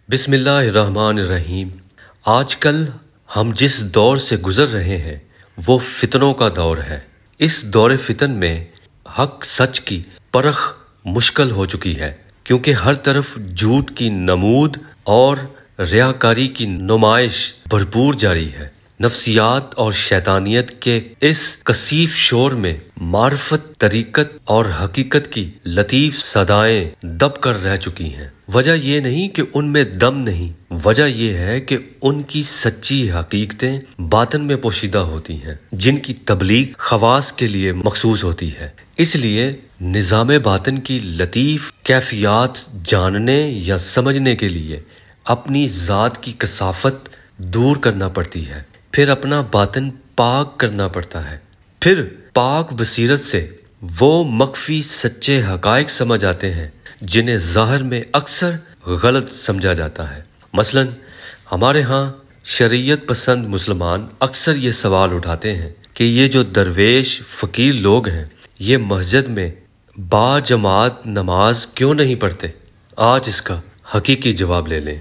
بسم اللہ الرحمن الرحیم۔ آج کل ہم جس دور سے گزر رہے ہیں وہ فتنوں کا دور ہے۔ اس دور فتن میں حق سچ کی پرکھ مشکل ہو چکی ہے، کیونکہ ہر طرف جھوٹ کی نمود اور ریاکاری کی نمائش بھرپور جاری ہے۔ نفسیات اور شیطانیت کے اس کثیف شور میں معرفت، طریقت اور حقیقت کی لطیف صدائیں دب کر رہ چکی ہیں۔ وجہ یہ نہیں کہ ان میں دم نہیں، وجہ یہ ہے کہ ان کی سچی حقیقتیں باطن میں پوشیدہ ہوتی ہیں، جن کی تبلیغ خواص کے لیے مخصوص ہوتی ہے۔ اس لیے نظام باطن کی لطیف کیفیات جاننے یا سمجھنے کے لیے اپنی ذات کی کثافت دور کرنا پڑتی ہے، پھر اپنا باطن پاک کرنا پڑتا ہے، پھر پاک بصیرت سے وہ مخفی سچے حقائق سمجھ آتے ہیں جنہیں ظاہر میں اکثر غلط سمجھا جاتا ہے۔ مثلا ہمارے ہاں شریعت پسند مسلمان اکثر یہ سوال اٹھاتے ہیں کہ یہ جو درویش فقیر لوگ ہیں یہ مسجد میں با جماعت نماز کیوں نہیں پڑھتے؟ آج اس کا حقیقی جواب لے لیں۔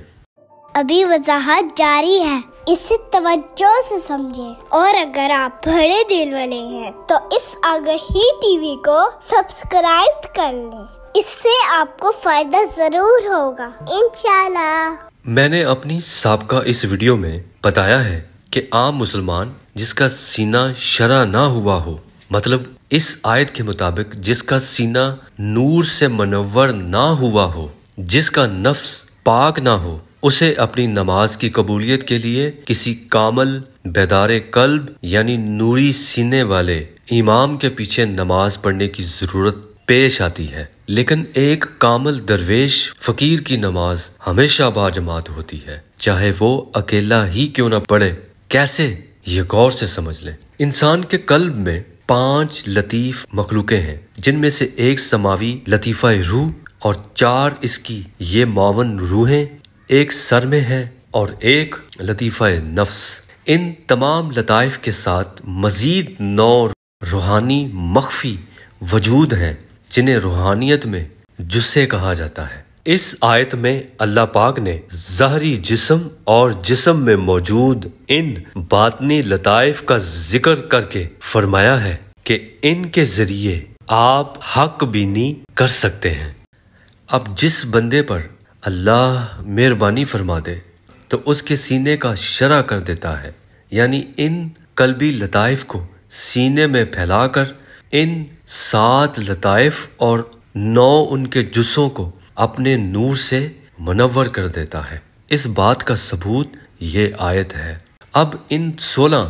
ابھی وضاحت جاری ہے، اسے توجہ سے سمجھیں، اور اگر آپ بڑے دل والے ہیں تو اس آگہی ٹی وی کو سبسکرائب کر لیں، اس سے آپ کو فائدہ ضرور ہوگا انشاءاللہ۔ میں نے اپنی سابقہ اس ویڈیو میں بتایا ہے کہ عام مسلمان جس کا سینہ شرع نہ ہوا ہو، مطلب اس آیت کے مطابق جس کا سینہ نور سے منور نہ ہوا ہو، جس کا نفس پاک نہ ہو، اسے اپنی نماز کی قبولیت کے لیے کسی کامل بیدار قلب یعنی نوری سینے والے امام کے پیچھے نماز پڑھنے کی ضرورت پیش آتی ہے۔ لیکن ایک کامل درویش فقیر کی نماز ہمیشہ باجماعت ہوتی ہے، چاہے وہ اکیلا ہی کیوں نہ پڑھے۔ کیسے؟ یہ غور سے سمجھ لیں۔ انسان کے قلب میں 5 لطیف مخلوقیں ہیں، جن میں سے ایک سماوی لطیفہ روح اور 4 اس کی یہ معاون روحیں ایک سر میں ہے اور ایک لطیفہ نفس۔ ان تمام لطائف کے ساتھ مزید 9 روحانی مخفی وجود ہیں جنہیں روحانیت میں جثے کہا جاتا ہے۔ اس آیت میں اللہ پاک نے ظاہری جسم اور جسم میں موجود ان باطنی لطائف کا ذکر کر کے فرمایا ہے کہ ان کے ذریعے آپ حق بینی کر سکتے ہیں۔ اب جس بندے پر اللہ مہربانی فرما دے تو اس کے سینے کا شرح کر دیتا ہے، یعنی ان قلبی لطائف کو سینے میں پھیلا کر ان 7 لطائف اور 9 ان کے جسوں کو اپنے نور سے منور کر دیتا ہے۔ اس بات کا ثبوت یہ آیت ہے۔ اب ان 16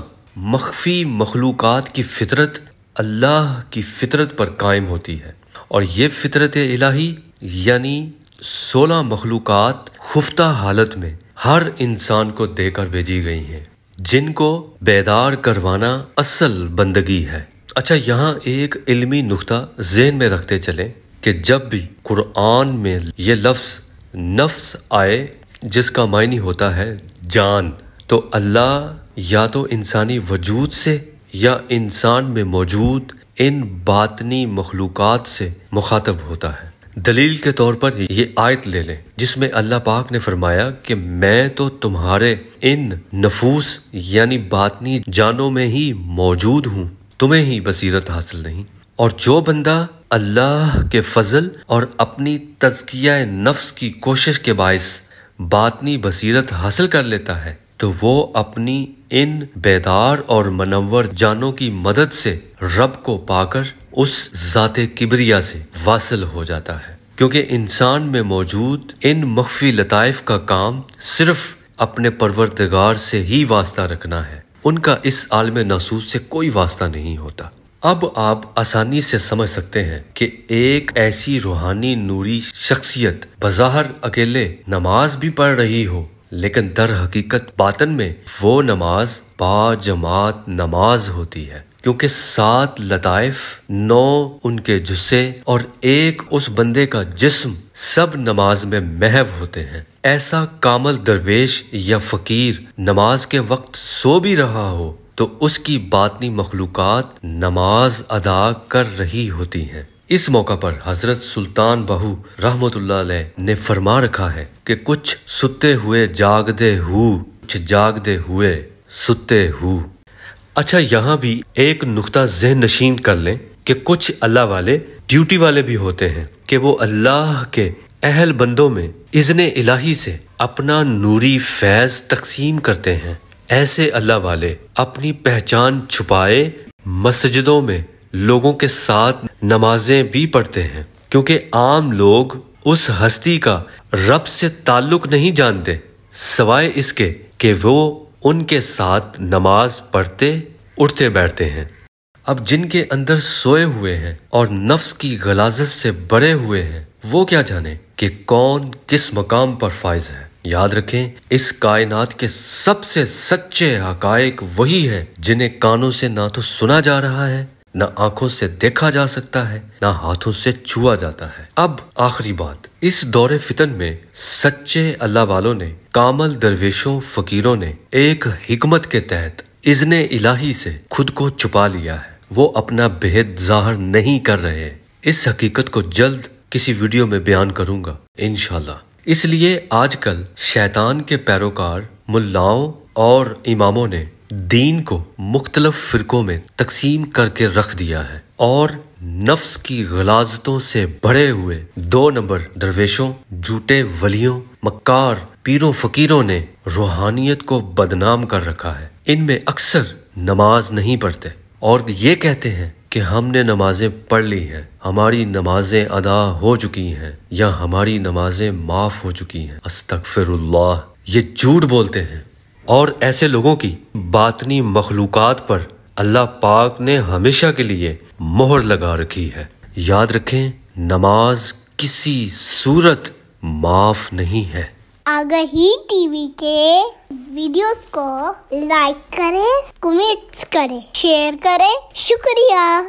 مخفی مخلوقات کی فطرت اللہ کی فطرت پر قائم ہوتی ہے، اور یہ فطرت الہی یعنی 16 مخلوقات خفتہ حالت میں ہر انسان کو دے کر بھیجی گئی ہیں، جن کو بیدار کروانا اصل بندگی ہے۔ اچھا، یہاں ایک علمی نقطہ ذہن میں رکھتے چلیں کہ جب بھی قرآن میں یہ لفظ نفس آئے جس کا معنی ہوتا ہے جان، تو اللہ یا تو انسانی وجود سے یا انسان میں موجود ان باطنی مخلوقات سے مخاطب ہوتا ہے۔ دلیل کے طور پر یہ آیت لے لیں جس میں اللہ پاک نے فرمایا کہ میں تو تمہارے ان نفوس یعنی باطنی جانوں میں ہی موجود ہوں، تمہیں ہی بصیرت حاصل نہیں۔ اور جو بندہ اللہ کے فضل اور اپنی تزکیہ نفس کی کوشش کے باعث باطنی بصیرت حاصل کر لیتا ہے تو وہ اپنی ان بیدار اور منور جانوں کی مدد سے رب کو پا کر اس ذات کبریا سے واصل ہو جاتا ہے، کیونکہ انسان میں موجود ان مخفی لطائف کا کام صرف اپنے پروردگار سے ہی واسطہ رکھنا ہے، ان کا اس عالم ناسوت سے کوئی واسطہ نہیں ہوتا۔ اب آپ آسانی سے سمجھ سکتے ہیں کہ ایک ایسی روحانی نوری شخصیت بظاہر اکیلے نماز بھی پڑھ رہی ہو، لیکن در حقیقت باطن میں وہ نماز با جماعت نماز ہوتی ہے، کیونکہ 7 لطائف، 9 ان کے جثے اور ایک اس بندے کا جسم سب نماز میں محو ہوتے ہیں۔ ایسا کامل درویش یا فقیر نماز کے وقت سو بھی رہا ہو تو اس کی باطنی مخلوقات نماز ادا کر رہی ہوتی ہیں۔ اس موقع پر حضرت سلطان بہو رحمت اللہ علیہ نے فرما رکھا ہے کہ کچھ ستے ہوئے جاگتے ہو، کچھ جاگتے ہوئے ستے ہو۔ اچھا، یہاں بھی ایک نقطہ ذہن نشین کر لیں کہ کچھ اللہ والے ڈیوٹی والے بھی ہوتے ہیں کہ وہ اللہ کے اہل بندوں میں اذن الہی سے اپنا نوری فیض تقسیم کرتے ہیں۔ ایسے اللہ والے اپنی پہچان چھپائے مسجدوں میں لوگوں کے ساتھ نمازیں بھی پڑھتے ہیں، کیونکہ عام لوگ اس ہستی کا رب سے تعلق نہیں جانتے سوائے اس کے کہ وہ ان کے ساتھ نماز پڑھتے اٹھتے بیٹھتے ہیں۔ اب جن کے اندر سوئے ہوئے ہیں اور نفس کی غلاظت سے بڑے ہوئے ہیں، وہ کیا جانے کہ کون کس مقام پر فائز ہے۔ یاد رکھیں، اس کائنات کے سب سے سچے حقائق وہی ہے جنہیں کانوں سے نہ تو سنا جا رہا ہے، نہ آنکھوں سے دیکھا جا سکتا ہے، نہ ہاتھوں سے چھوا جاتا ہے۔ اب آخری بات، اس دور فتن میں سچے اللہ والوں نے، کامل درویشوں فقیروں نے ایک حکمت کے تحت اذن الہی سے خود کو چھپا لیا ہے۔ وہ اپنا بھید ظاہر نہیں کر رہے۔ اس حقیقت کو جلد کسی ویڈیو میں بیان کروں گا انشاءاللہ۔ اس لیے آج کل شیطان کے پیروکار ملاؤں اور اماموں نے دین کو مختلف فرقوں میں تقسیم کر کے رکھ دیا ہے، اور نفس کی غلاظتوں سے بڑھے ہوئے 2 نمبر درویشوں، جھوٹے ولیوں، مکار پیروں فقیروں نے روحانیت کو بدنام کر رکھا ہے۔ ان میں اکثر نماز نہیں پڑھتے اور یہ کہتے ہیں کہ ہم نے نمازیں پڑھ لی ہیں، ہماری نمازیں ادا ہو چکی ہیں، یا ہماری نمازیں معاف ہو چکی ہیں۔ استغفر اللہ، یہ جھوٹ بولتے ہیں۔ اور ایسے لوگوں کی باطنی مخلوقات پر اللہ پاک نے ہمیشہ کے لیے مہر لگا رکھی ہے۔ یاد رکھیں، نماز کسی صورت معاف نہیں ہے۔ آگہی ٹی وی کے ویڈیوز کو لائک کریں، کمنٹس کریں، شیئر کریں۔ شکریہ۔